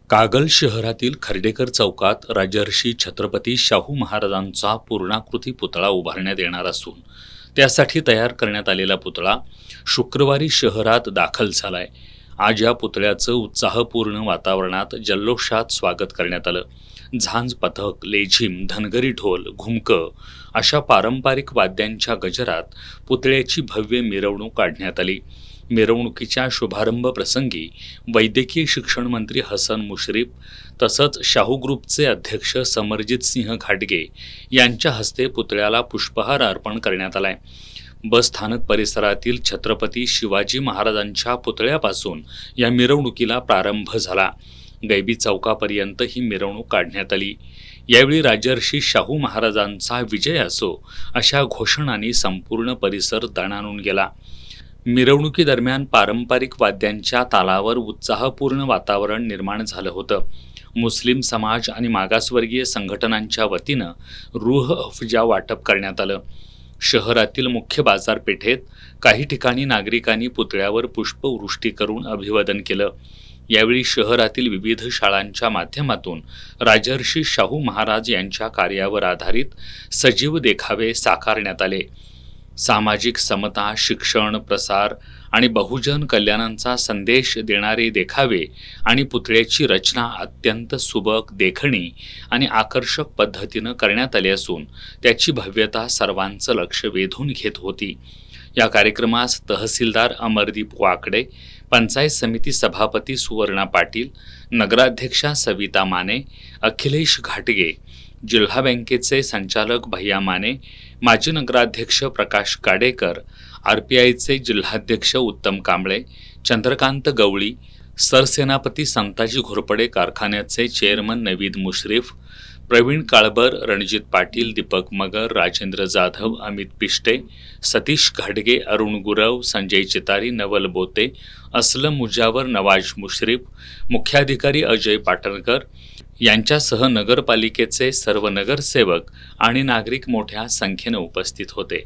कागल शहरातील खर्डेकर चौकात राजर्षी छत्रपती शाहू महाराजांचा पूर्णाकृती पुतळा उभारण्यात येणार असून त्यासाठी तयार करण्यात आलेला पुतळा शुक्रवारी शहरात दाखल झालाय। आज या पुतळ्याचं उत्साहपूर्ण वातावरणात जल्लोषात स्वागत करण्यात आलं। झांज पथक, लेझिम, धनगरी ढोल, घुमकं अशा पारंपरिक वाद्यांच्या गजरात पुतळ्याची भव्य मिरवणूक काढण्यात आली। मिरवणुकीच्या शुभारंभ प्रसंगी वैद्यकीय शिक्षण मंत्री हसन मुश्रीफ तसंच शाहू ग्रुपचे अध्यक्ष समरजित सिंह घाटगे यांच्या हस्ते पुतळ्याला पुष्पहार अर्पण करण्यात आलाय। बस स्थानक परिसरातील छत्रपती शिवाजी महाराजांच्या पुतळ्यापासून या मिरवणुकीला प्रारंभ झाला। गैबी चौकापर्यंत ही मिरवणूक काढण्यात आली। यावेळी राजर्षी शाहू महाराजांचा विजय असो अशा घोषणांनी संपूर्ण परिसर दणाणून गेला। मिरवणुकीदरम्यान पारंपरिक वाद्यांच्या तालावर उत्साहपूर्ण वातावरण निर्माण झालं होतं। मुस्लिम समाज आणि मागासवर्गीय संघटनांच्या वतीनं रूह अफजा वाटप करण्यात आलं। शहरातील मुख्य बाजारपेठेत काही ठिकाणी नागरिकांनी पुतळ्यावर पुष्पवृष्टी करून अभिवादन केलं। यावेळी शहरातील विविध शाळांच्या माध्यमातून राजर्षी शाहू महाराज यांच्या कार्यावर आधारित सजीव देखावे साकारण्यात आले। सामाजिक समता, शिक्षण, प्रसार आणि बहुजन कल्याणाचा संदेश देणारे देखावे आणि पुतळ्याची रचना अत्यंत सुबक, देखणी आणि आकर्षक पद्धतीनं करण्यात आली असून त्याची भव्यता सर्वांचं लक्ष वेधून घेत होती। या कार्यक्रमास तहसीलदार अमरदीप वाकडे, पंचायत समिती सभापती सुवर्णा पाटील, नगराध्यक्षा सविता माने, अखिलेश घाटगे, जिल्हा बँकेचे संचालक भैया माने, माजी नगराध्यक्ष प्रकाश काडेकर, RPIचे जिल्हाध्यक्ष उत्तम कांबळे, चंद्रकांत गवळी, सरसेनापती संताजी घोरपडे कारखान्याचे चेअरमन नवीद मुश्रीफ, प्रवीण काळबर, रणजित पाटील, दीपक मगर, राजेंद्र जाधव, अमित पिष्टे, सतीश घाटगे, अरुण गुरव, संजय चितारी, नवल बोते, असलम मुजावर, नवाज मुश्रीफ, मुख्याधिकारी अजय पाटणकर यांच्यासह नगरपालिकेचे सर्व नगरसेवक आणि नागरिक मोठ्या संख्येने उपस्थित होते।